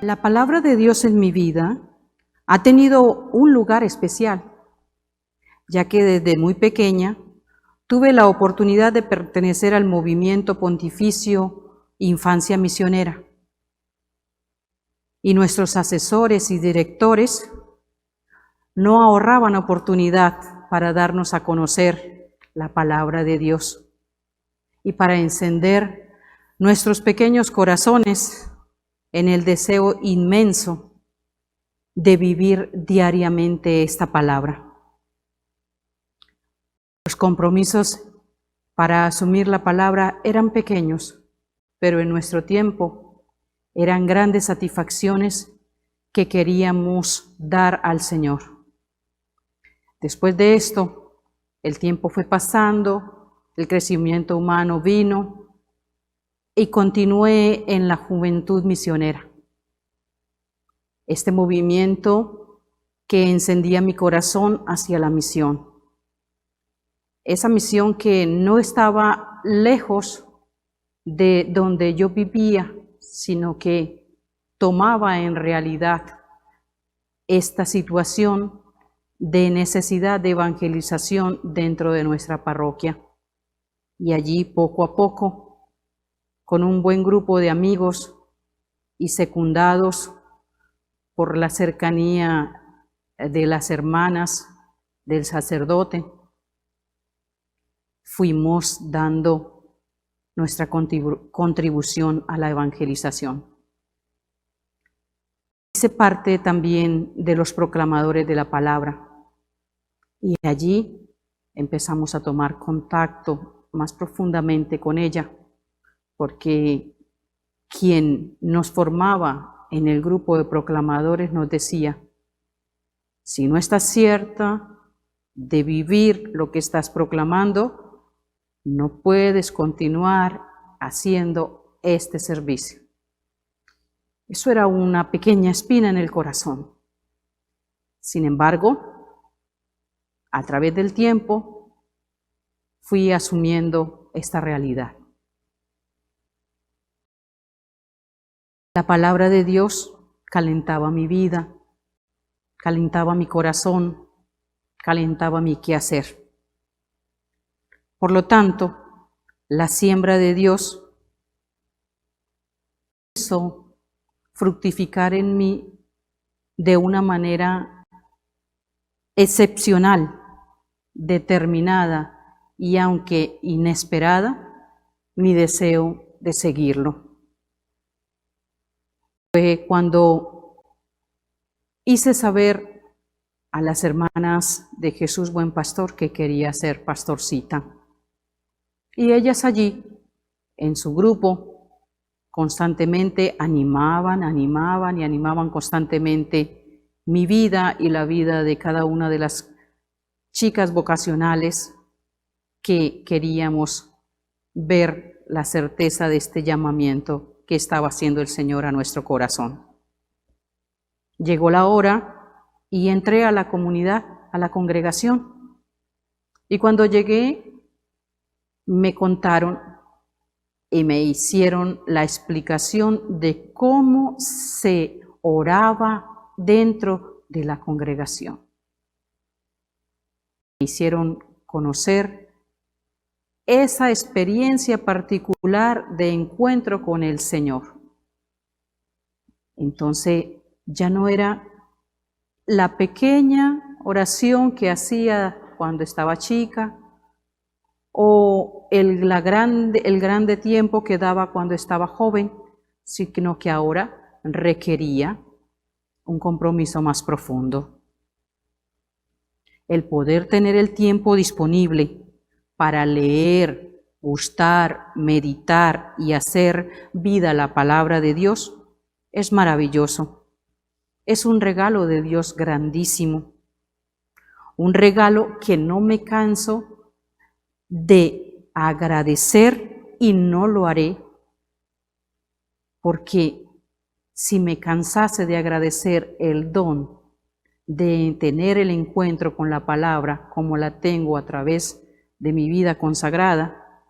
La palabra de Dios en mi vida ha tenido un lugar especial, ya que desde muy pequeña tuve la oportunidad de pertenecer al movimiento pontificio Infancia Misionera. Y nuestros asesores y directores no ahorraban oportunidad para darnos a conocer la palabra de Dios y para encender nuestros pequeños corazones en el deseo inmenso de vivir diariamente esta palabra. Los compromisos para asumir la palabra eran pequeños, pero en nuestro tiempo eran grandes satisfacciones que queríamos dar al Señor. Después de esto, el tiempo fue pasando, el crecimiento humano vino y continué en la juventud misionera. Este movimiento que encendía mi corazón hacia la misión. Esa misión que no estaba lejos de donde yo vivía, sino que tomaba en realidad esta situación de necesidad de evangelización dentro de nuestra parroquia. Y allí poco a poco, con un buen grupo de amigos y secundados por la cercanía de las hermanas, del sacerdote, fuimos dando nuestra contribución a la evangelización. Hice parte también de los proclamadores de la palabra y allí empezamos a tomar contacto más profundamente con ella, porque quien nos formaba en el grupo de proclamadores nos decía: si no estás cierta de vivir lo que estás proclamando, no puedes continuar haciendo este servicio. Eso era una pequeña espina en el corazón. Sin embargo, a través del tiempo fui asumiendo esta realidad. La palabra de Dios calentaba mi vida, calentaba mi corazón, calentaba mi quehacer. Por lo tanto, la siembra de Dios hizo fructificar en mí de una manera excepcional, determinada y aunque inesperada, mi deseo de seguirlo. Fue cuando hice saber a las hermanas de Jesús Buen Pastor que quería ser pastorcita. Y ellas allí, en su grupo, constantemente animaban constantemente mi vida y la vida de cada una de las chicas vocacionales que queríamos ver la certeza de este llamamiento que estaba haciendo el Señor a nuestro corazón. Llegó la hora y entré a la comunidad, a la congregación. Y cuando llegué, me contaron y me hicieron la explicación de cómo se oraba dentro de la congregación. Me hicieron conocer esa experiencia particular de encuentro con el Señor. Entonces ya no era la pequeña oración que hacía cuando estaba chica o el grande tiempo que daba cuando estaba joven, sino que ahora requería un compromiso más profundo. El poder tener el tiempo disponible para leer, gustar, meditar y hacer vida la palabra de Dios es maravilloso. Es un regalo de Dios grandísimo. Un regalo que no me canso de agradecer y no lo haré, porque si me cansase de agradecer el don de tener el encuentro con la palabra como la tengo a través de mi vida consagrada,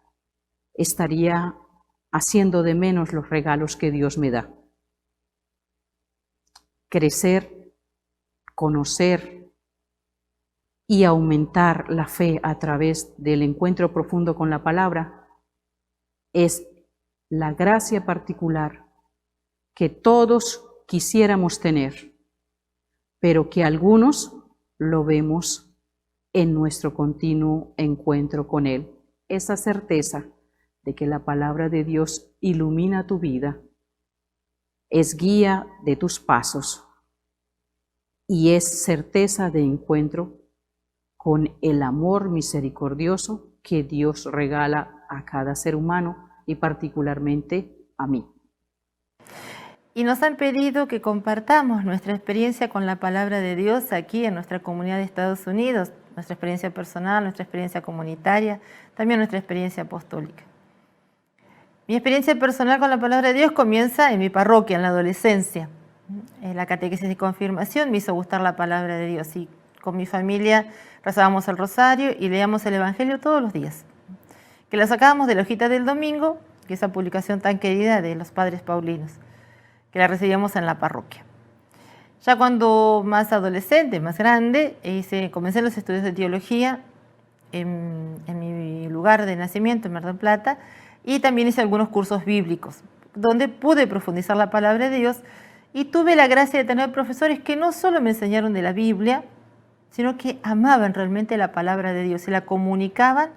estaría haciendo de menos los regalos que Dios me da. crecer, conocer y aumentar la fe a través del encuentro profundo con la palabra es la gracia particular que todos quisiéramos tener, pero que algunos lo vemos en nuestro continuo encuentro con Él. Esa certeza de que la palabra de Dios ilumina tu vida, es guía de tus pasos y es certeza de encuentro con el amor misericordioso que Dios regala a cada ser humano y particularmente a mí. Y nos han pedido que compartamos nuestra experiencia con la palabra de Dios aquí en nuestra comunidad de Estados Unidos, nuestra experiencia personal, nuestra experiencia comunitaria, también nuestra experiencia apostólica. Mi experiencia personal con la palabra de Dios comienza en mi parroquia, en la adolescencia. La catequesis de confirmación me hizo gustar la palabra de Dios y con mi familia rezábamos el rosario y leíamos el Evangelio todos los días. Que la sacábamos de la hojita del domingo, que es esa publicación tan querida de los padres paulinos, que la recibíamos en la parroquia. Ya cuando más adolescente, más grande, comencé los estudios de teología en mi lugar de nacimiento, en Mar del Plata, y también hice algunos cursos bíblicos, donde pude profundizar la palabra de Dios y tuve la gracia de tener profesores que no solo me enseñaron de la Biblia, sino que amaban realmente la palabra de Dios y la comunicaban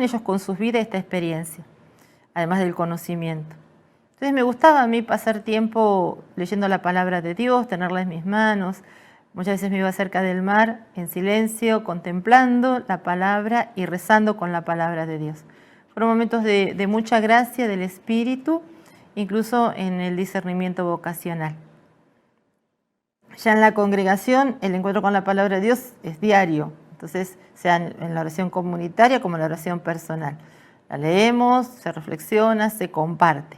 ellos con sus vidas esta experiencia, además del conocimiento. Entonces me gustaba a mí pasar tiempo leyendo la palabra de Dios, tenerla en mis manos. Muchas veces me iba cerca del mar, en silencio, contemplando la palabra y rezando con la palabra de Dios. Fueron momentos de mucha gracia del Espíritu, incluso en el discernimiento vocacional. Ya en la congregación, el encuentro con la palabra de Dios es diario, entonces sea en la oración comunitaria como en la oración personal. La leemos, se reflexiona, se comparte.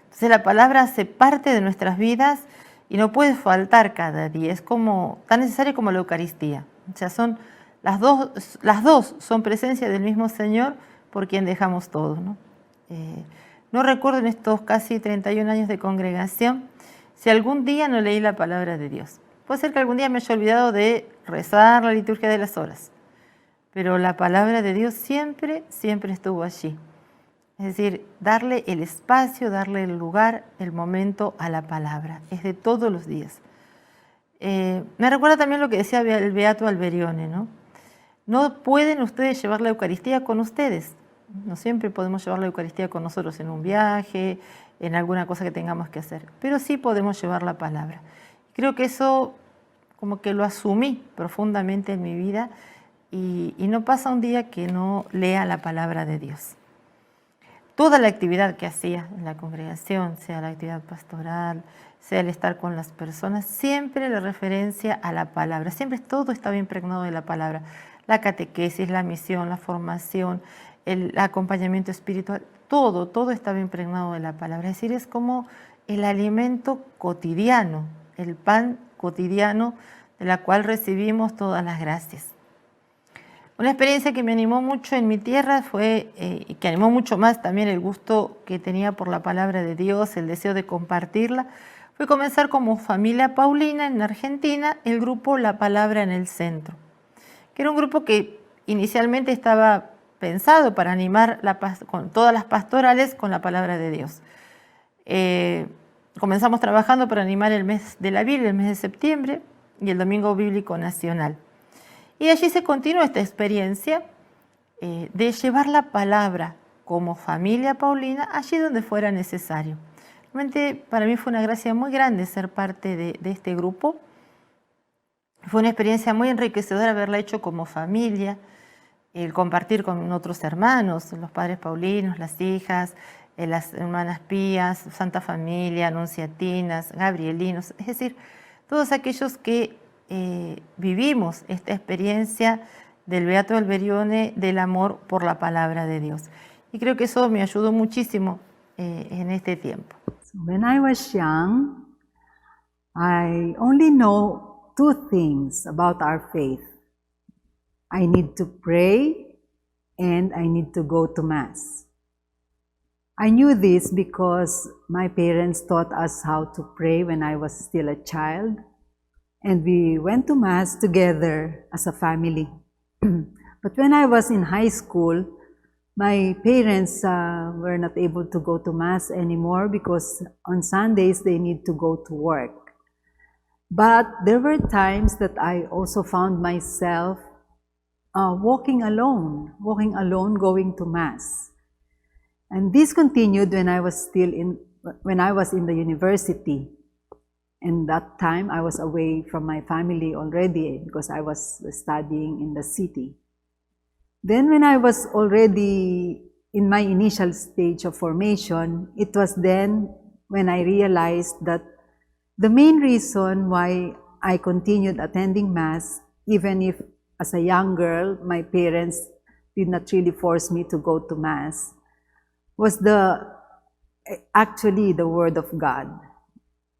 Entonces la palabra hace parte de nuestras vidas y no puede faltar cada día, es como tan necesaria como la Eucaristía. O sea, son las dos son presencia del mismo Señor por quien dejamos todo, ¿no? No recuerdo en estos casi 31 años de congregación si algún día no leí la palabra de Dios. Puede ser que algún día me haya olvidado de rezar la liturgia de las horas, pero la palabra de Dios siempre, siempre estuvo allí. Es decir, darle el espacio, darle el lugar, el momento a la palabra. Es de todos los días. Me recuerda también lo que decía el Beato Alberione, ¿no? No pueden ustedes llevar la Eucaristía con ustedes. No siempre podemos llevar la Eucaristía con nosotros en un viaje, en alguna cosa que tengamos que hacer, pero sí podemos llevar la palabra. Creo que eso como que lo asumí profundamente en mi vida y no pasa un día que no lea la palabra de Dios. Toda la actividad que hacía en la congregación, sea la actividad pastoral, sea el estar con las personas, siempre la referencia a la palabra, siempre todo estaba impregnado de la palabra. La catequesis, la misión, la formación, el acompañamiento espiritual, todo estaba impregnado de la palabra. Es decir, es como el alimento cotidiano, el pan cotidiano de la cual recibimos todas las gracias. Una experiencia que me animó mucho en mi tierra fue, y que animó mucho más también el gusto que tenía por la palabra de Dios, el deseo de compartirla, fue comenzar como familia paulina en Argentina el grupo La Palabra en el Centro, que era un grupo que inicialmente estaba pensado para animar con todas las pastorales con la palabra de Dios. Comenzamos trabajando para animar el mes de la Biblia, el mes de septiembre, y el Domingo Bíblico Nacional. Y allí se continuó esta experiencia de llevar la palabra como familia paulina allí donde fuera necesario. Realmente para mí fue una gracia muy grande ser parte de este grupo. Fue una experiencia muy enriquecedora haberla hecho como familia, el compartir con otros hermanos, los padres paulinos, las hijas, las hermanas pías, Santa Familia, anunciatinas, gabrielinos, es decir, todos aquellos que vivimos esta experiencia del Beato Alberione del amor por la palabra de Dios. Y creo que eso me ayudó muchísimo en este tiempo. When I was young, I only know two things about our faith. I need to pray and I need to go to Mass. I knew this because my parents taught us how to pray when I was still a child, and we went to Mass together as a family. But when I was in high school, my parents were not able to go to Mass anymore because on Sundays they need to go to work. But there were times that I also found myself walking alone, going to Mass. And this continued when I was in the university. And that time I was away from my family already because I was studying in the city. Then when I was already in my initial stage of formation, it was then when I realized that the main reason why I continued attending Mass, even if as a young girl, my parents did not really force me to go to Mass, was actually the Word of God.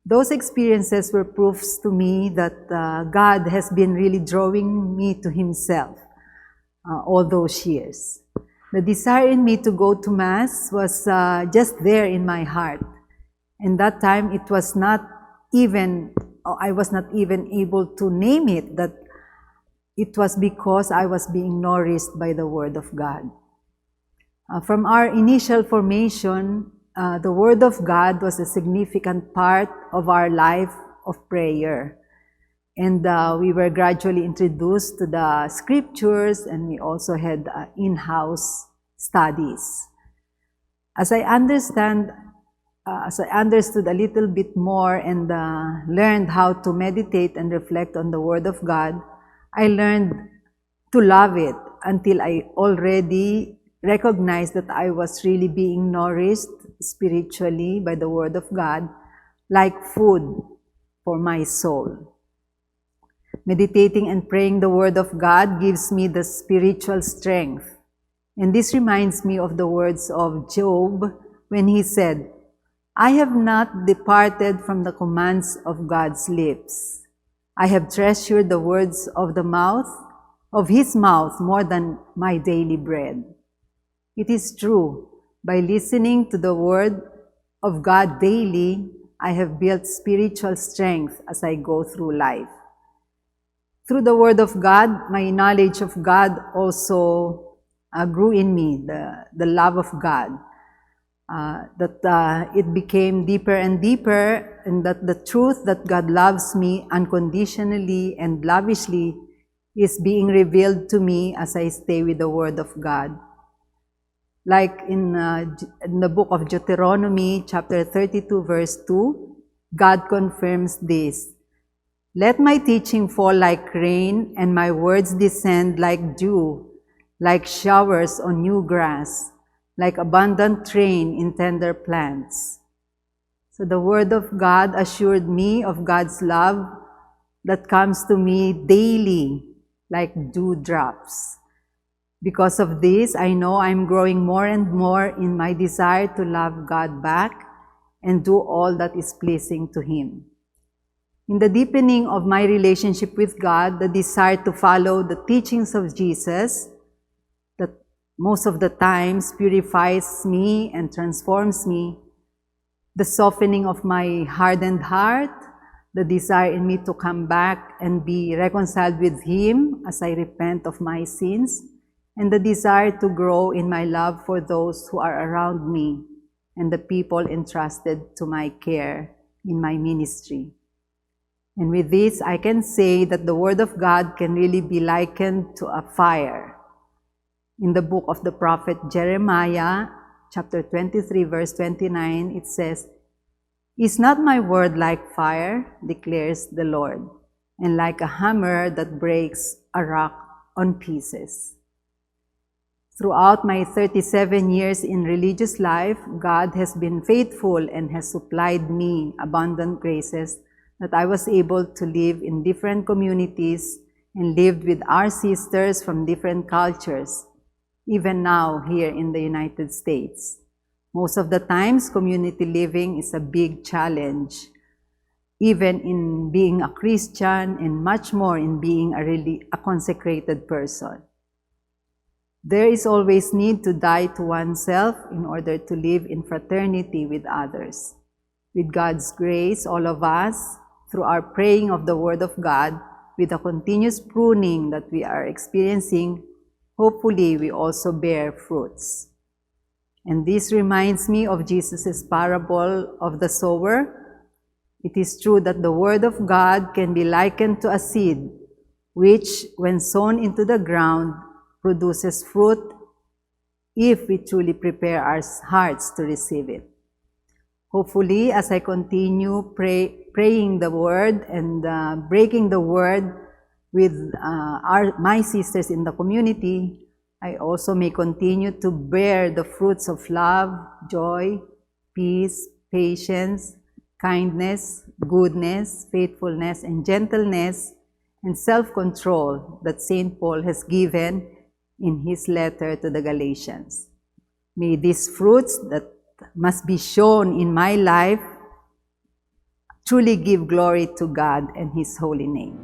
Those experiences were proofs to me that God has been really drawing me to Himself all those years. The desire in me to go to Mass was just there in my heart. And that time it was not even, I was not even able to name it, that it was because I was being nourished by the Word of God. From our initial formation, the Word of God was a significant part of our life of prayer. And we were gradually introduced to the scriptures, and we also had in-house studies. As I understood a little bit more and learned how to meditate and reflect on the Word of God, I learned to love it until I already recognized that I was really being nourished spiritually by the Word of God, like food for my soul. Meditating and praying the Word of God gives me the spiritual strength. And this reminds me of the words of Job when he said, "I have not departed from the commands of God's lips. I have treasured the words of His mouth more than my daily bread." It is true, by listening to the Word of God daily, I have built spiritual strength as I go through life. Through the Word of God, my knowledge of God also grew in me, the love of God. It became deeper and deeper, and that the truth that God loves me unconditionally and lavishly is being revealed to me as I stay with the Word of God. Like in the book of Deuteronomy, chapter 32, verse 2, God confirms this. "Let my teaching fall like rain, and my words descend like dew, like showers on new grass, like abundant rain in tender plants." So the Word of God assured me of God's love that comes to me daily, like dewdrops. Because of this, I know I'm growing more and more in my desire to love God back and do all that is pleasing to Him. In the deepening of my relationship with God, the desire to follow the teachings of Jesus, that most of the times purifies me and transforms me, the softening of my hardened heart, the desire in me to come back and be reconciled with Him as I repent of my sins, and the desire to grow in my love for those who are around me and the people entrusted to my care in my ministry. And with this, I can say that the Word of God can really be likened to a fire. In the book of the prophet Jeremiah, chapter 23, verse 29, it says, "Is not my word like fire, declares the Lord, and like a hammer that breaks a rock on pieces?" Throughout my 37 years in religious life, God has been faithful and has supplied me abundant graces that I was able to live in different communities and lived with our sisters from different cultures, even now here in the United States. Most of the times, community living is a big challenge, even in being a Christian and much more in being a consecrated person. There is always need to die to oneself in order to live in fraternity with others. With God's grace, all of us, through our praying of the Word of God, with the continuous pruning that we are experiencing, hopefully we also bear fruits. And this reminds me of Jesus' parable of the sower. It is true that the Word of God can be likened to a seed, which, when sown into the ground, produces fruit if we truly prepare our hearts to receive it. Hopefully, as I continue praying the Word and breaking the Word with my sisters in the community, I also may continue to bear the fruits of love, joy, peace, patience, kindness, goodness, faithfulness, and gentleness, and self-control that St. Paul has given in his letter to the Galatians. May these fruits that must be shown in my life truly give glory to God and His holy name.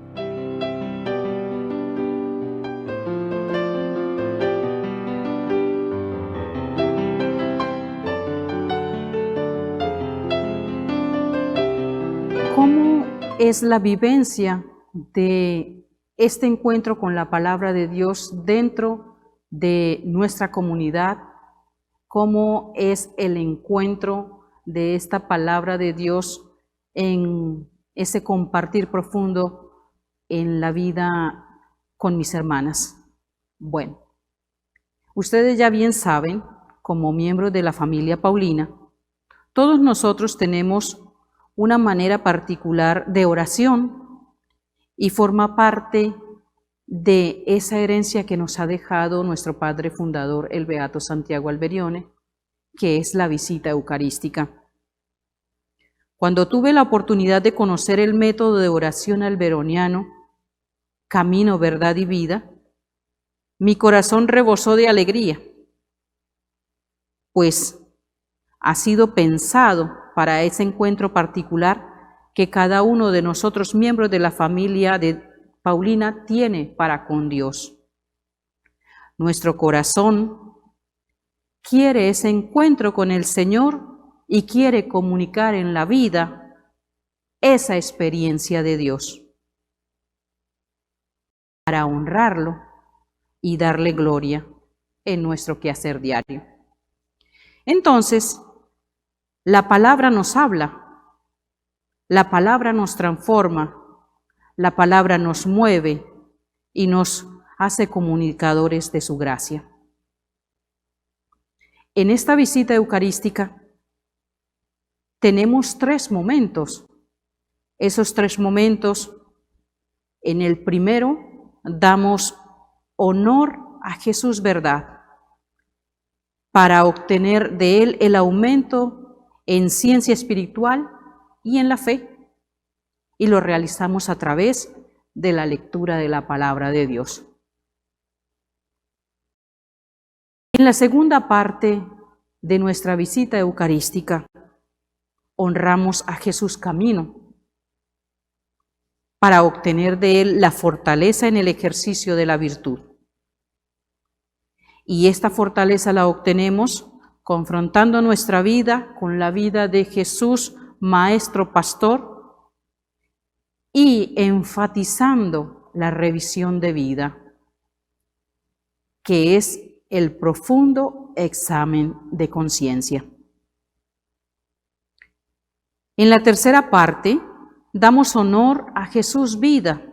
¿Cómo es la vivencia de este encuentro con la palabra de Dios dentro de nuestra comunidad? ¿Cómo es el encuentro de esta palabra de Dios en ese compartir profundo en la vida con mis hermanas? Bueno, ustedes ya bien saben, como miembros de la familia Paulina, todos nosotros tenemos una manera particular de oración y forma parte de esa herencia que nos ha dejado nuestro padre fundador, el Beato Santiago Alberione, que es la visita eucarística. Cuando tuve la oportunidad de conocer el método de oración alberoniano, Camino, Verdad y Vida, mi corazón rebosó de alegría, pues ha sido pensado para ese encuentro particular que cada uno de nosotros, miembros de la familia de Paulina, tiene para con Dios. Nuestro corazón quiere ese encuentro con el Señor y quiere comunicar en la vida esa experiencia de Dios para honrarlo y darle gloria en nuestro quehacer diario. Entonces, la palabra nos habla, la palabra nos transforma, la palabra nos mueve y nos hace comunicadores de su gracia. En esta visita eucarística tenemos 3 momentos. Esos 3 momentos, en el primero damos honor a Jesús verdad para obtener de Él el aumento en ciencia espiritual y en la fe, y lo realizamos a través de la lectura de la palabra de Dios. En la segunda parte de nuestra visita eucarística, honramos a Jesús Camino para obtener de Él la fortaleza en el ejercicio de la virtud. Y esta fortaleza la obtenemos confrontando nuestra vida con la vida de Jesús, Maestro Pastor, y enfatizando la revisión de vida, que es el profundo examen de conciencia. En la tercera parte, damos honor a Jesús vida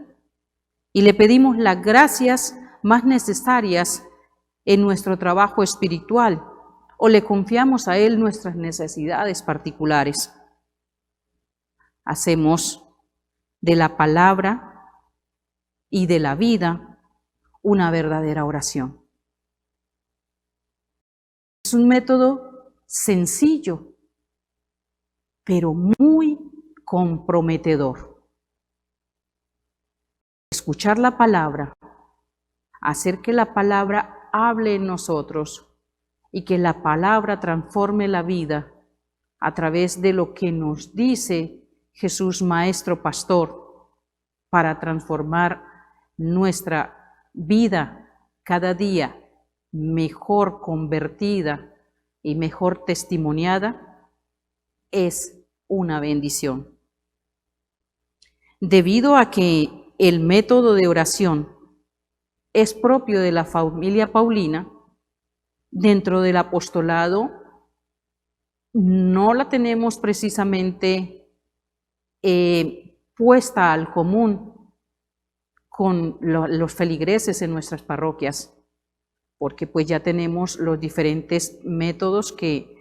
y le pedimos las gracias más necesarias en nuestro trabajo espiritual, o le confiamos a Él nuestras necesidades particulares. Hacemos de la palabra y de la vida una verdadera oración. Es un método sencillo, pero muy comprometedor. Escuchar la palabra, hacer que la palabra hable en nosotros y que la palabra transforme la vida a través de lo que nos dice Jesús Maestro Pastor para transformar nuestra vida cada día mejor convertida y mejor testimoniada, es una bendición. Debido a que el método de oración es propio de la familia paulina, dentro del apostolado no la tenemos precisamente puesta al común con los feligreses en nuestras parroquias, porque pues ya tenemos los diferentes métodos que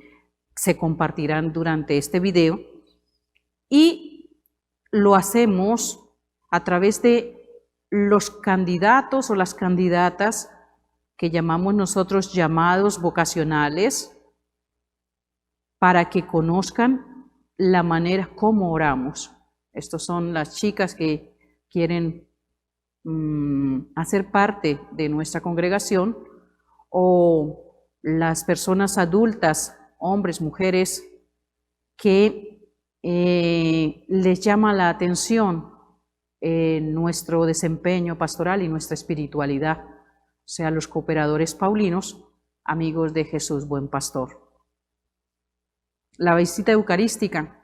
se compartirán durante este video, y lo hacemos a través de los candidatos o las candidatas que llamamos nosotros llamados vocacionales, para que conozcan la manera como oramos. Estas son las chicas que quieren hacer parte de nuestra congregación, o las personas adultas, hombres, mujeres, que les llama la atención nuestro desempeño pastoral y nuestra espiritualidad, o sea, los cooperadores paulinos, amigos de Jesús Buen Pastor. La visita eucarística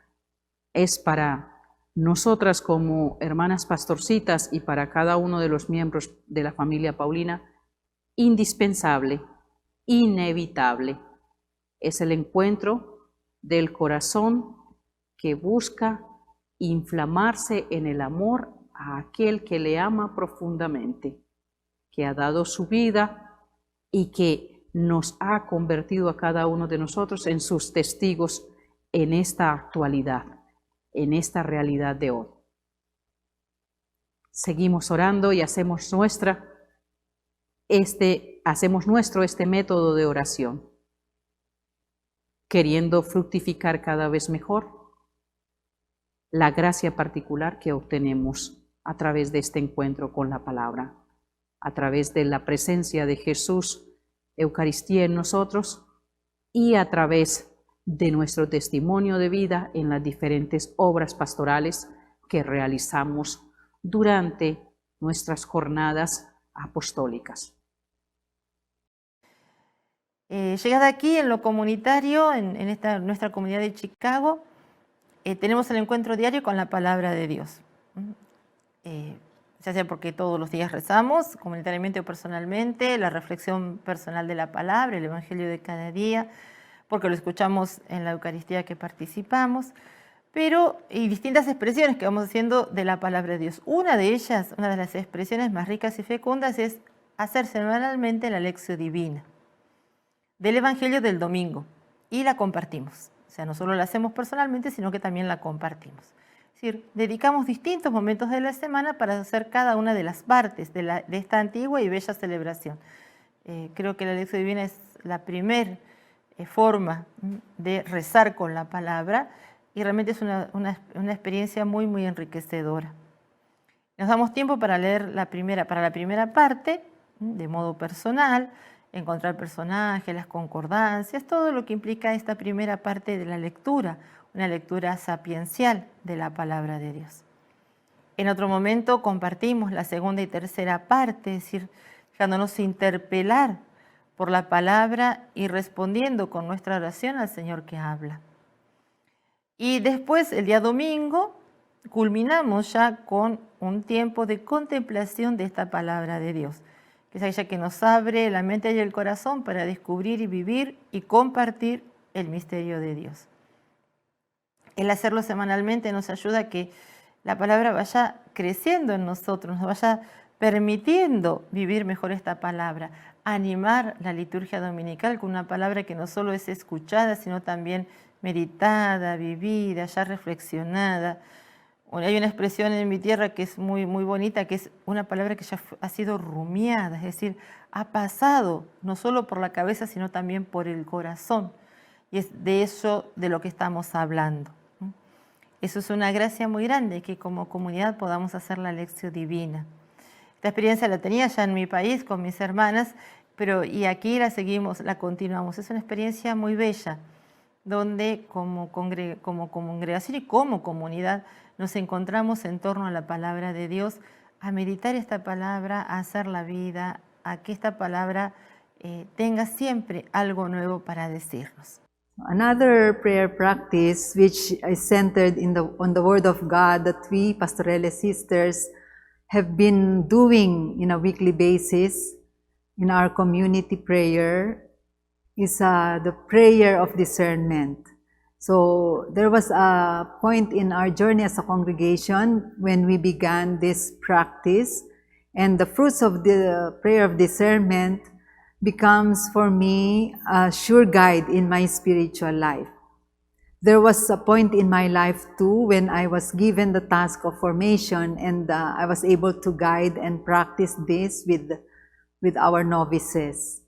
es para nosotras como hermanas pastorcitas y para cada uno de los miembros de la familia paulina indispensable, inevitable. Es el encuentro del corazón que busca inflamarse en el amor a aquel que le ama profundamente, que ha dado su vida y que nos ha convertido a cada uno de nosotros en sus testigos en esta actualidad, en esta realidad de hoy. Seguimos orando y hacemos nuestro este método de oración, queriendo fructificar cada vez mejor la gracia particular que obtenemos a través de este encuentro con la palabra, a través de la presencia de Jesús, Eucaristía en nosotros, y a través de nuestro testimonio de vida en las diferentes obras pastorales que realizamos durante nuestras jornadas apostólicas. Llegada aquí en lo comunitario, en nuestra comunidad de Chicago, tenemos el encuentro diario con la palabra de Dios. Ya sea porque todos los días rezamos, comunitariamente o personalmente, la reflexión personal de la palabra, el Evangelio de cada día, porque lo escuchamos en la Eucaristía que participamos, y distintas expresiones que vamos haciendo de la palabra de Dios. Una de ellas, una de las expresiones más ricas y fecundas, es hacer semanalmente la Lectio Divina del Evangelio del domingo, y la compartimos. O sea, no solo la hacemos personalmente, sino que también la compartimos. Es decir, dedicamos distintos momentos de la semana para hacer cada una de las partes de esta antigua y bella celebración. Creo que la Lectio Divina es la primera forma de rezar con la palabra, y realmente es una experiencia muy, muy enriquecedora. Nos damos tiempo para leer la primera parte, de modo personal, encontrar personajes, las concordancias, todo lo que implica esta primera parte de la lectura, una lectura sapiencial de la palabra de Dios. En otro momento compartimos la segunda y tercera parte, es decir, dejándonos interpelar por la palabra y respondiendo con nuestra oración al Señor que habla. Y después, el día domingo, culminamos ya con un tiempo de contemplación de esta palabra de Dios, que es aquella que nos abre la mente y el corazón para descubrir y vivir y compartir el misterio de Dios. El hacerlo semanalmente nos ayuda a que la palabra vaya creciendo en nosotros, nos vaya permitiendo vivir mejor esta palabra, animar la liturgia dominical con una palabra que no solo es escuchada, sino también meditada, vivida, ya reflexionada. Hay una expresión en mi tierra que es muy, muy bonita, que es una palabra que ya ha sido rumiada, es decir, ha pasado no solo por la cabeza, sino también por el corazón. Y es de eso de lo que estamos hablando. Eso es una gracia muy grande, que como comunidad podamos hacer la Lectio Divina. Esta experiencia la tenía ya en mi país con mis hermanas, y aquí la seguimos, la continuamos. Es una experiencia muy bella, donde como congregación y como comunidad nos encontramos en torno a la palabra de Dios, a meditar esta palabra, a hacer la vida, a que esta palabra tenga siempre algo nuevo para decirnos. Another prayer practice which is centered on the Word of God that we Pastorale sisters have been doing in a weekly basis in our community prayer is the prayer of discernment. So there was a point in our journey as a congregation when we began this practice, and the fruits of the prayer of discernment becomes for me a sure guide in my spiritual life. There was a point in my life too when I was given the task of formation, and I was able to guide and practice this with our novices.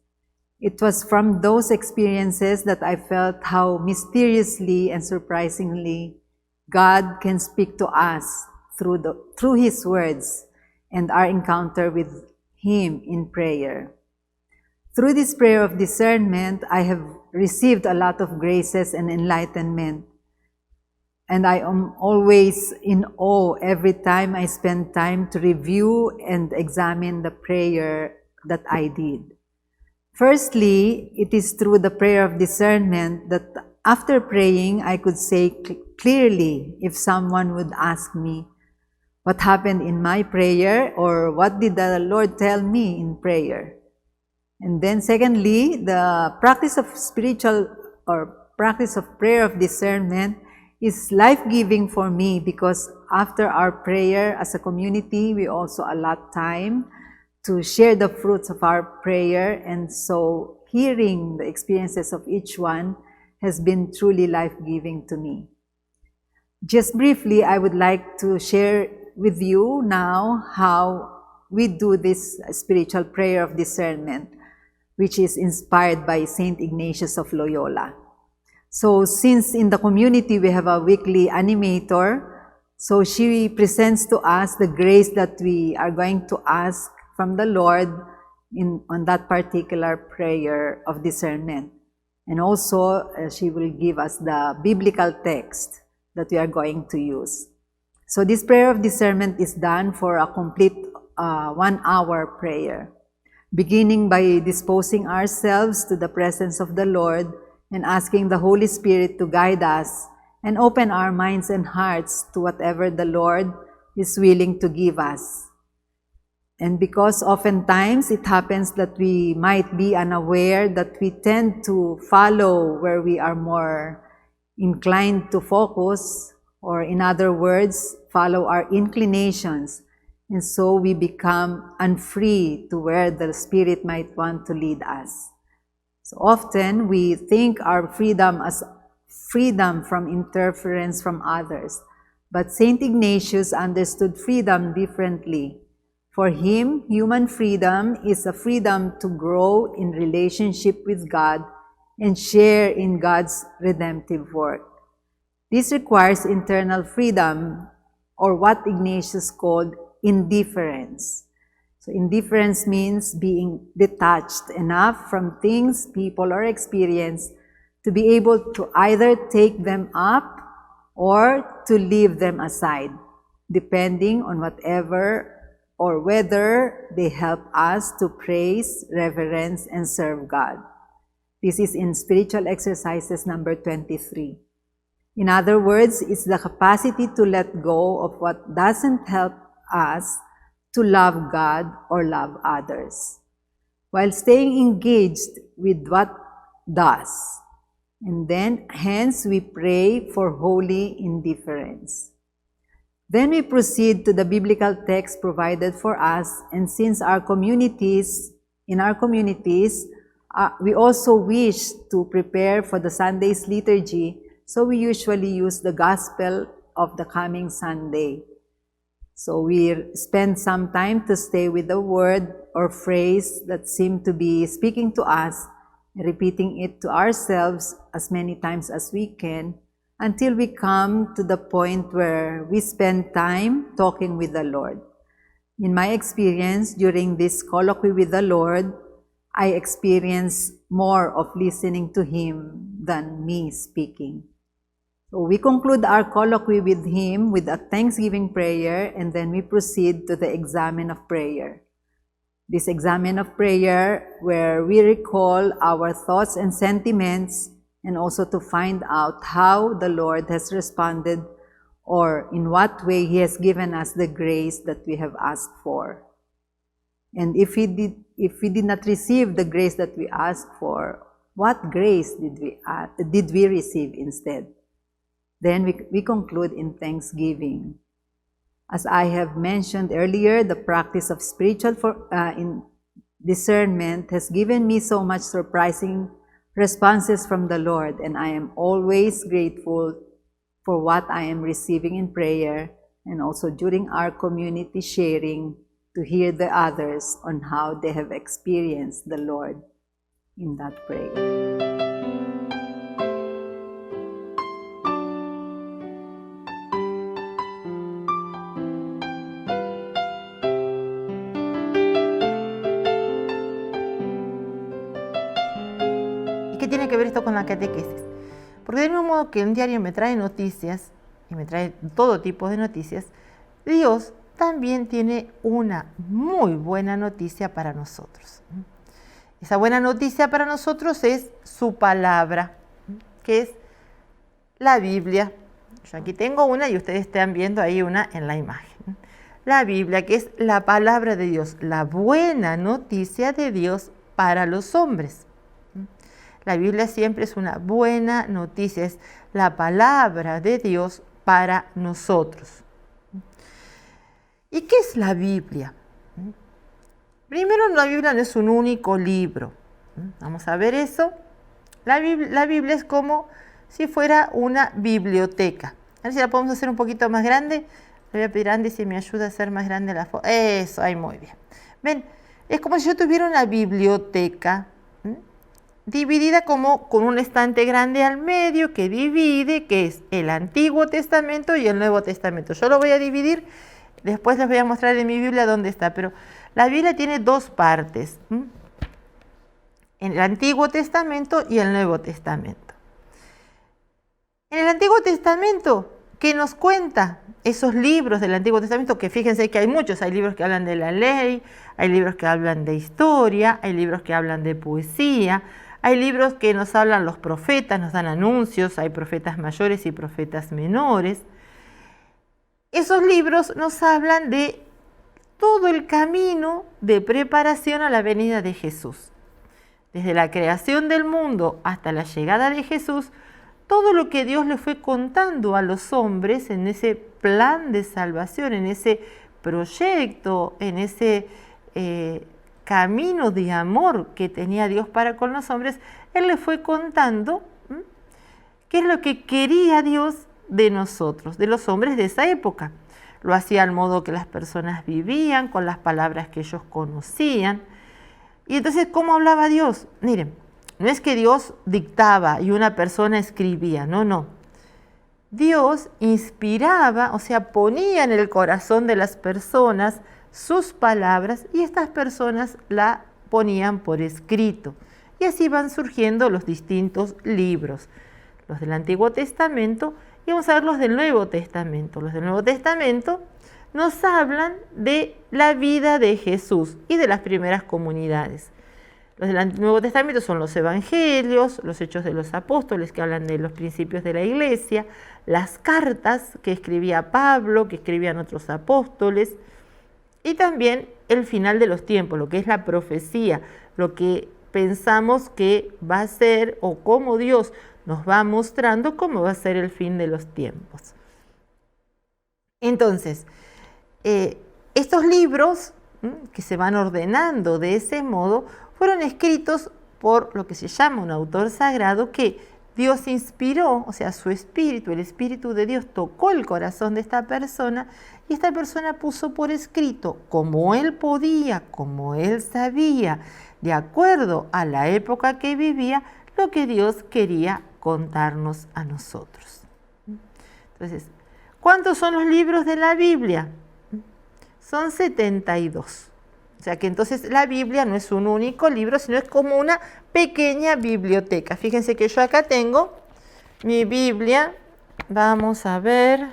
It was from those experiences that I felt how mysteriously and surprisingly God can speak to us through His words and our encounter with Him in prayer. Through this prayer of discernment, I have received a lot of graces and enlightenment. And I am always in awe every time I spend time to review and examine the prayer that I did. Firstly, it is through the prayer of discernment that after praying, I could say clearly if someone would ask me what happened in my prayer or what did the Lord tell me in prayer. And then secondly, the practice of practice of prayer of discernment is life-giving for me because after our prayer as a community, we also allot time to share the fruits of our prayer, and so hearing the experiences of each one has been truly life-giving to me. Just briefly, I would like to share with you now how we do this spiritual prayer of discernment, which is inspired by Saint Ignatius of Loyola. So since in the community we have a weekly animator, so she presents to us the grace that we are going to ask from the Lord on that particular prayer of discernment. And also, she will give us the biblical text that we are going to use. So this prayer of discernment is done for a complete 1 hour prayer, beginning by disposing ourselves to the presence of the Lord and asking the Holy Spirit to guide us and open our minds and hearts to whatever the Lord is willing to give us. And because oftentimes it happens that we might be unaware that we tend to follow where we are more inclined to focus, or in other words, follow our inclinations. And so we become unfree to where the Spirit might want to lead us. So often we think our freedom as freedom from interference from others. But Saint Ignatius understood freedom differently. For him, human freedom is a freedom to grow in relationship with God and share in God's redemptive work. This requires internal freedom, or what Ignatius called indifference. So indifference means being detached enough from things, people, or experience to be able to either take them up or to leave them aside, depending on whatever or whether they help us to praise, reverence, and serve God. This is in Spiritual Exercises number 23. In other words, it's the capacity to let go of what doesn't help us to love God or love others, while staying engaged with what does. And then, hence, we pray for holy indifference. Then we proceed to the biblical text provided for us, and since in our communities, we also wish to prepare for the Sunday's liturgy, so we usually use the Gospel of the coming Sunday. So we spend some time to stay with the word or phrase that seem to be speaking to us, repeating it to ourselves as many times as we can, until we come to the point where we spend time talking with the Lord. In my experience, during this colloquy with the Lord, I experience more of listening to Him than me speaking. So we conclude our colloquy with Him with a thanksgiving prayer, and then we proceed to the examen of prayer. This examen of prayer where we recall our thoughts and sentiments and also to find out how the Lord has responded or in what way He has given us the grace that we have asked for. And if we did not receive the grace that we asked for, what grace did we receive instead? Then we conclude in thanksgiving. As I have mentioned earlier, the practice of spiritual discernment has given me so much surprising responses from the Lord, and I am always grateful for what I am receiving in prayer and also during our community sharing to hear the others on how they have experienced the Lord in that prayer. ¿Y qué tiene que ver esto con la catequesis? Porque del mismo modo que un diario me trae noticias, y me trae todo tipo de noticias, Dios también tiene una muy buena noticia para nosotros. Esa buena noticia para nosotros es su palabra, que es la Biblia. Yo aquí tengo una y ustedes están viendo ahí una en la imagen. La Biblia, que es la palabra de Dios, la buena noticia de Dios para los hombres. La Biblia siempre es una buena noticia, es la palabra de Dios para nosotros. ¿Y qué es la Biblia? Primero, la Biblia no es un único libro. Vamos a ver eso. La Biblia es como si fuera una biblioteca. A ver si la podemos hacer un poquito más grande. Le voy a pedir a Andy si me ayuda a hacer más grande la foto. Eso, ahí muy bien. Ven, es como si yo tuviera una biblioteca dividida como con un estante grande al medio que divide, que es el Antiguo Testamento y el Nuevo Testamento. Yo lo voy a dividir, después les voy a mostrar en mi Biblia dónde está, pero la Biblia tiene dos partes, el Antiguo Testamento y el Nuevo Testamento. En el Antiguo Testamento, ¿qué nos cuenta? Esos libros del Antiguo Testamento, que fíjense que hay muchos, hay libros que hablan de la ley, hay libros que hablan de historia, hay libros que hablan de poesía, hay libros que nos hablan los profetas, nos dan anuncios, hay profetas mayores y profetas menores. Esos libros nos hablan de todo el camino de preparación a la venida de Jesús. Desde la creación del mundo hasta la llegada de Jesús, todo lo que Dios le fue contando a los hombres en ese plan de salvación, en ese proyecto, en ese camino de amor que tenía Dios para con los hombres, Él le fue contando qué es lo que quería Dios de nosotros, de los hombres de esa época. Lo hacía al modo que las personas vivían, con las palabras que ellos conocían. Y entonces, ¿cómo hablaba Dios? Miren, no es que Dios dictaba y una persona escribía, no. Dios inspiraba, o sea, ponía en el corazón de las personas sus palabras y estas personas la ponían por escrito. Y así van surgiendo los distintos libros, los del Antiguo Testamento y vamos a ver los del Nuevo Testamento. Los del Nuevo Testamento nos hablan de la vida de Jesús y de las primeras comunidades. Los del Nuevo Testamento son los Evangelios, los Hechos de los Apóstoles que hablan de los principios de la Iglesia, las cartas que escribía Pablo, que escribían otros apóstoles, y también el final de los tiempos, lo que es la profecía, lo que pensamos que va a ser o cómo Dios nos va mostrando cómo va a ser el fin de los tiempos. Entonces, estos libros que se van ordenando de ese modo fueron escritos por lo que se llama un autor sagrado que Dios inspiró, o sea, su espíritu, el espíritu de Dios tocó el corazón de esta persona y esta persona puso por escrito, como él podía, como él sabía, de acuerdo a la época que vivía, lo que Dios quería contarnos a nosotros. Entonces, ¿cuántos son los libros de la Biblia? Son 72. O sea que entonces la Biblia no es un único libro, sino es como una pequeña biblioteca. Fíjense que yo acá tengo mi Biblia. Vamos a ver.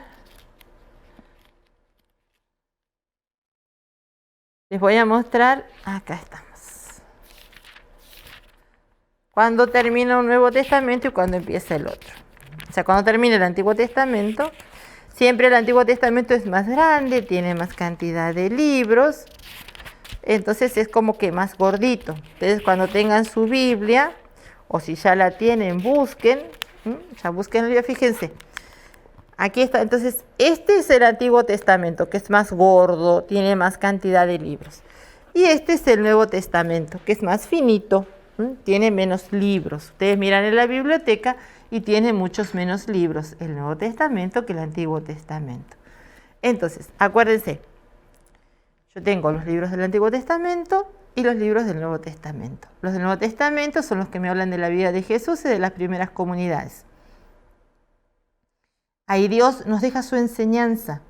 Les voy a mostrar, acá estamos. Cuando termina un Nuevo Testamento y cuando empieza el otro. O sea, cuando termina el Antiguo Testamento, siempre el Antiguo Testamento es más grande, tiene más cantidad de libros, entonces es como que más gordito. Entonces cuando tengan su Biblia, o si ya la tienen, busquen, ya busquen, fíjense. Aquí está, entonces este es el Antiguo Testamento, que es más gordo, tiene más cantidad de libros. Y este es el Nuevo Testamento, que es más finito, tiene menos libros. Ustedes miran en la biblioteca y tiene muchos menos libros el Nuevo Testamento que el Antiguo Testamento. Entonces, acuérdense, yo tengo los libros del Antiguo Testamento y los libros del Nuevo Testamento. Los del Nuevo Testamento son los que me hablan de la vida de Jesús y de las primeras comunidades. Ahí Dios nos deja su enseñanza,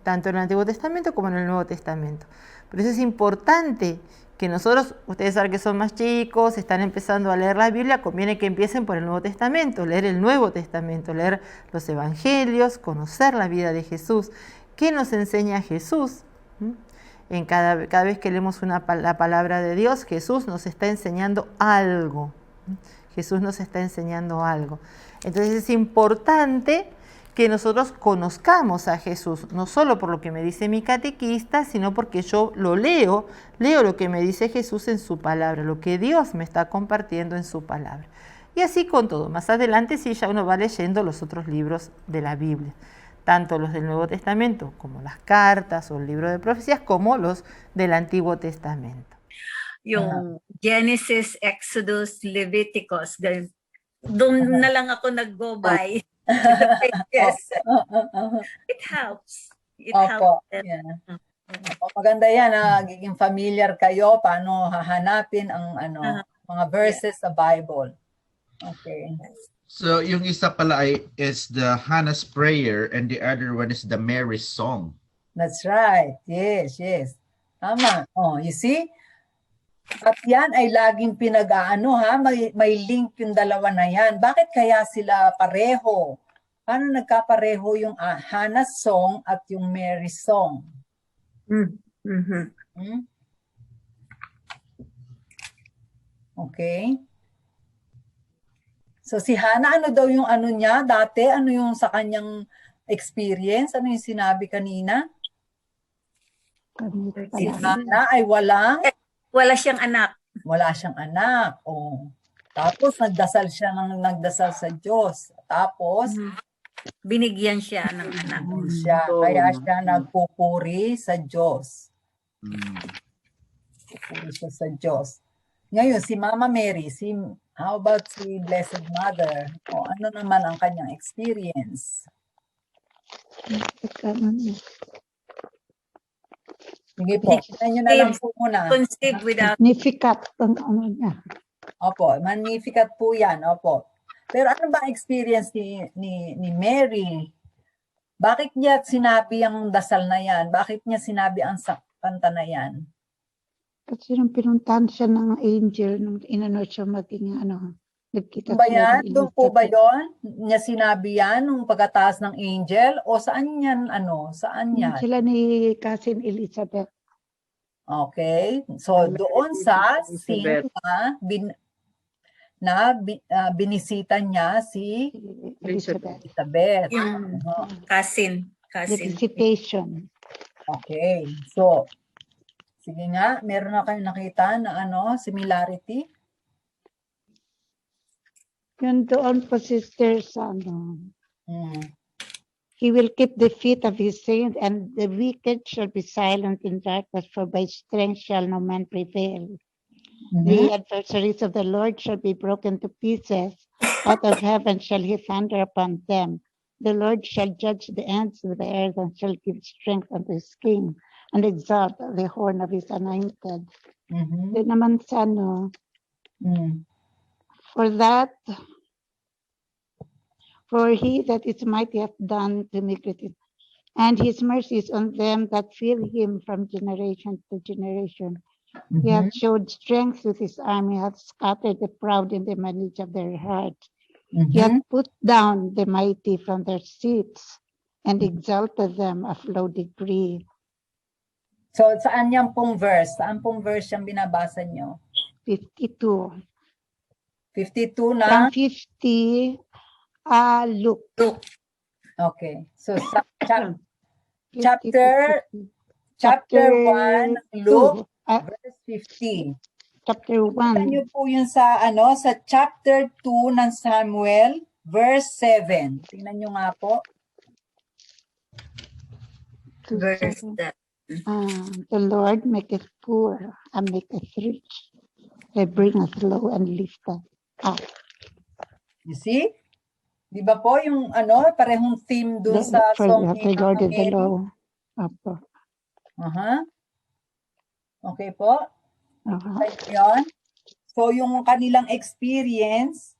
tanto en el Antiguo Testamento como en el Nuevo Testamento. Por eso es importante que nosotros, ustedes saben que son más chicos, están empezando a leer la Biblia, conviene que empiecen por el Nuevo Testamento, leer el Nuevo Testamento, leer los Evangelios, conocer la vida de Jesús. ¿Qué nos enseña Jesús? En cada vez que leemos la palabra de Dios, Jesús nos está enseñando algo. Jesús nos está enseñando algo. Entonces es importante que nosotros conozcamos a Jesús, no solo por lo que me dice mi catequista, sino porque yo lo leo lo que me dice Jesús en su palabra, lo que Dios me está compartiendo en su palabra. Y así con todo. Más adelante sí ya uno va leyendo los otros libros de la Biblia, tanto los del Nuevo Testamento como las cartas o el libro de profecías, como los del Antiguo Testamento. Yung Genesis, Exodus, Leviticus, doon na lang ako nag-go by. Yes. It helps. It helps. Yeah. Maganda yan, giging familiar kayo paano hahanapin ang mga verses sa Bible. Okay. So yung isa pala is the Hannah's prayer and the other one is the Mary's song. That's right. Yes. Tama. Oh, you see? At yan ay laging pinag-aano may link yung dalawa na yan. Bakit kaya sila pareho? Paano nagkapareho yung Hannah's song at yung Mary's song? Okay. So si Hannah, ano daw yung ano niya dati? Ano yung sa kanyang experience? Ano yung sinabi kanina? Si Hannah ay wala siyang anak. Wala siyang anak. Oh. Tapos nagdasal siya sa Diyos. Tapos binigyan siya ng anak. Kaya siya nagpupuri sa Diyos. Pupuri siya sa Diyos. Ngayon, si Mama Mary, how about si Blessed Mother? O ano naman ang kanyang experience? Sige po, tignan nyo na lang po muna. Conceived without... Magnificat ang ano niya. Opo, Magnificat po yan, opo. Pero ano ba experience ni Mary? Bakit niya sinabi ang dasal na yan? Bakit niya sinabi ang kanta na yan? Kasi nung pinuntahan siya ng angel, nung inano siya maging nagkita ba yan? Doon po ba yun? Niya sinabi yan nung pagkataas ng angel? O saan yan? Saan yan? Sila ni Cousin Elizabeth. Okay. So doon sa scene binisita niya si Elizabeth. Yung cousin. The visitation. Okay. So, sige nga, meron na kayong nakita na similarity? Yun doon po, sister, sa He will keep the feet of his saints, and the wicked shall be silent in darkness, for by strength shall no man prevail. The adversaries of the Lord shall be broken to pieces. Out of heaven shall he thunder upon them. The Lord shall judge the ends of the earth, and shall give strength unto his king, and exalt the horn of his anointed. Then naman sa for he that is mighty hath done to me great, and his mercy is on them that fear him from generation to generation. He hath showed strength with his arm, he hath scattered the proud in the manage of their heart. He hath put down the mighty from their seats, and exalted them of low degree. So, saan yan pong verse? Saan pong verse yung binabasa nyo? 52. 52 na? From 50, Luke. Okay. So, chapter 50. chapter 1, Luke, 2, verse 50. chapter Tingnan 1. niyo po yun sa, sa chapter 2 ng Samuel, verse 7. Tingnan niyo nga po. Verse that. The Lord maketh poor and maketh rich. He bringeth low and lifteth up. You see? Di ba po yung parehong theme dun sa song ni The Lord is the Mary? low. Apo. Okay po? Yun. So yung kanilang experience,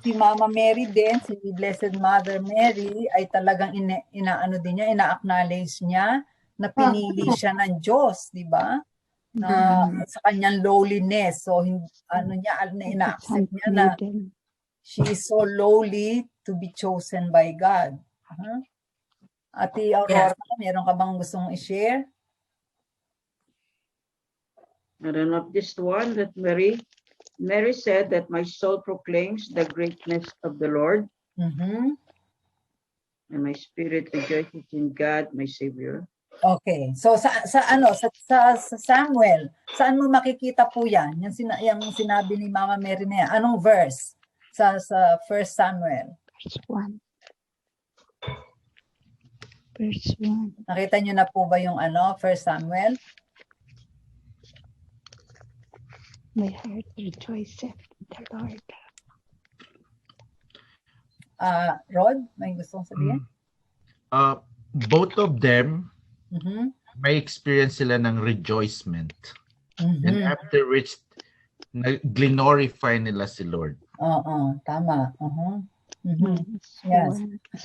si Mama Mary din, si Blessed Mother Mary, ay talagang ina-acknowledge niya na pinili siya ng Diyos, di ba? Sa kanyang lowliness. So, ina-accept niya na she is so lowly to be chosen by God. Ate Aurora, meron ka bang gustong i-share? I don't know if this one that Mary said that my soul proclaims the greatness of the Lord, and my spirit rejoices in God, my Savior. Okay. So sa Samuel, saan mo makikita po 'yan? Yung sinabi ni Mama Mary na yan. Anong verse? Sa 1 Samuel. Verse 1. Nakita niyo na po ba yung 1 Samuel? My heart rejoiceth in the Lord. Rod, may gustong sabihin? Both of them, may experience sila ng rejoicement. And after which, glorify nila si Lord. Oo, tama. Yes.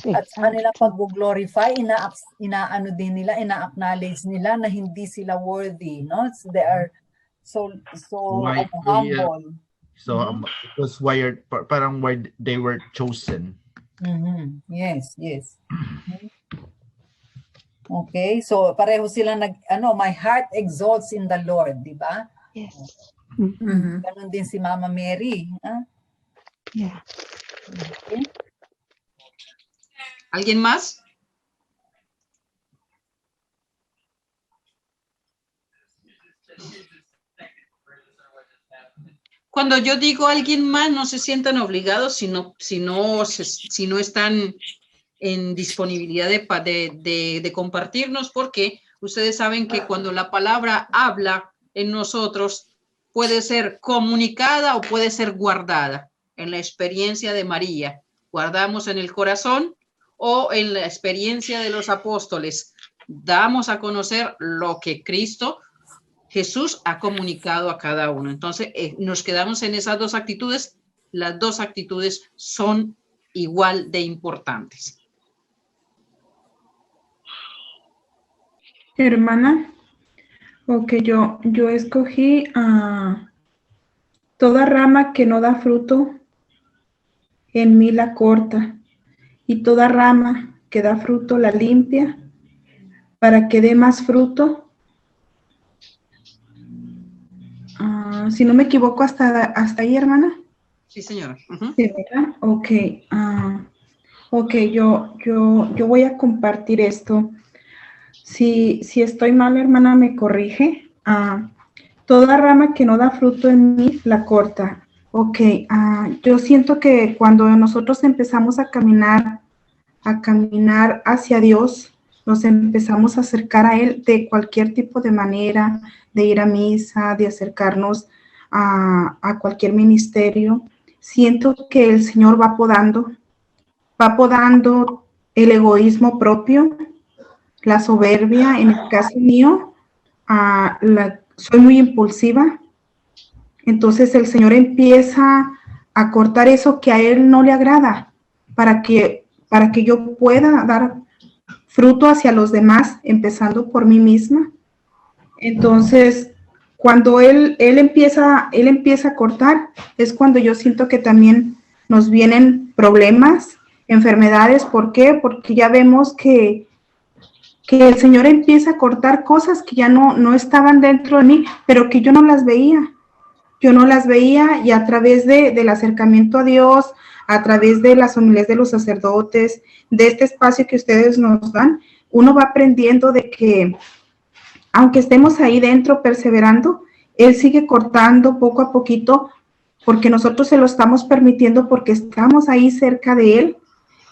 At sa kanilang pag-glorify, ina-ano din nila, ina-acknowledge nila na hindi sila worthy, no? So they are so humble. So it was parang why they were chosen. Yes. Okay, so pareho sila my heart exalts in the Lord, di ba? Yes. Ganon din si Mama Mary. Yeah. Okay. ¿Alguien más? Cuando yo digo alguien más, no se sientan obligados si no están en disponibilidad de compartirnos, porque ustedes saben que cuando la palabra habla en nosotros puede ser comunicada o puede ser guardada. En la experiencia de María, guardamos en el corazón, o en la experiencia de los apóstoles, damos a conocer lo que Jesús ha comunicado a cada uno. Entonces, nos quedamos en esas dos actitudes. Las dos actitudes son igual de importantes. Hermana, yo escogí toda rama que no da fruto, en mí la corta, y toda rama que da fruto la limpia, para que dé más fruto. Si no me equivoco, hasta ahí, hermana. Sí, señora. Sí, ¿verdad? Ok, yo voy a compartir esto. Si estoy mal, hermana, me corrige. Toda rama que no da fruto en mí, la corta. Ok, yo siento que cuando nosotros empezamos a caminar hacia Dios, nos empezamos a acercar a Él de cualquier tipo de manera, de ir a misa, de acercarnos a cualquier ministerio. Siento que el Señor va podando el egoísmo propio, la soberbia. En el caso mío, soy muy impulsiva. Entonces el Señor empieza a cortar eso que a Él no le agrada, para que yo pueda dar fruto hacia los demás, empezando por mí misma. Entonces, cuando Él empieza a cortar, es cuando yo siento que también nos vienen problemas, enfermedades. ¿Por qué? Porque ya vemos que que el Señor empieza a cortar cosas que ya no estaban dentro de mí, pero que yo no las veía. Yo no las veía, y a través del acercamiento a Dios, a través de las homilías de los sacerdotes, de este espacio que ustedes nos dan, uno va aprendiendo de que aunque estemos ahí dentro perseverando, Él sigue cortando poco a poquito, porque nosotros se lo estamos permitiendo, porque estamos ahí cerca de Él.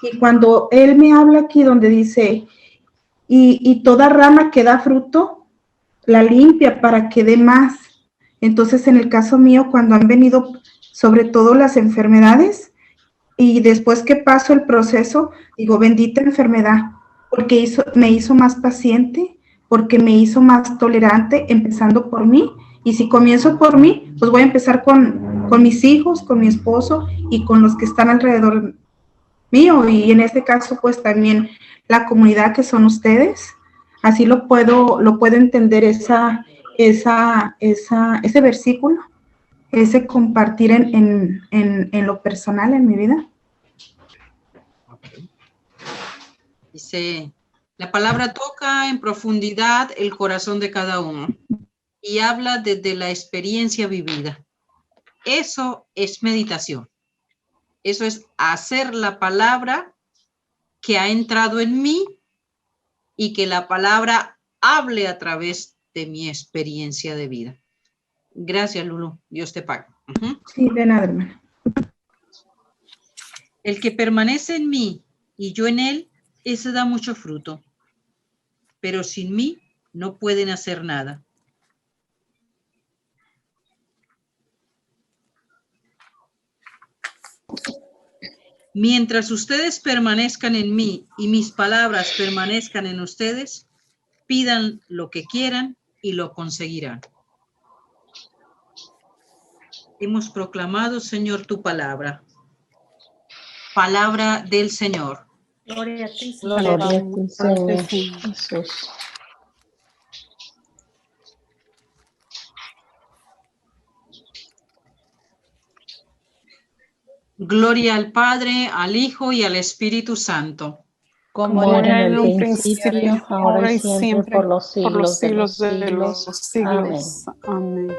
Y cuando Él me habla aquí donde dice, y toda rama que da fruto, la limpia para que dé más. Entonces, en el caso mío, cuando han venido sobre todo las enfermedades, y después que paso el proceso, digo, bendita enfermedad, porque me hizo más paciente, porque me hizo más tolerante, empezando por mí. Y si comienzo por mí, pues voy a empezar con mis hijos, con mi esposo y con los que están alrededor mío. Y en este caso, pues también la comunidad que son ustedes. Así lo puedo entender ese versículo, ese compartir en lo personal en mi vida. Dice, la palabra toca en profundidad el corazón de cada uno y habla desde la experiencia vivida. Eso es meditación. Eso es hacer la palabra que ha entrado en mí y que la palabra hable a través de mi experiencia de vida. Gracias, Lulu. Dios te pague. Sí, de nada, hermana. El que permanece en mí y yo en él, ese da mucho fruto. Pero sin mí no pueden hacer nada. Mientras ustedes permanezcan en mí y mis palabras permanezcan en ustedes, pidan lo que quieran y lo conseguirán. Hemos proclamado, Señor, tu palabra. Palabra del Señor. Gloria a ti, Gloria a ti, Señor Jesús. Gloria al Padre, al Hijo y al Espíritu Santo. Como era en un principio, ahora y siempre, por los siglos de los siglos. Amén. Amén.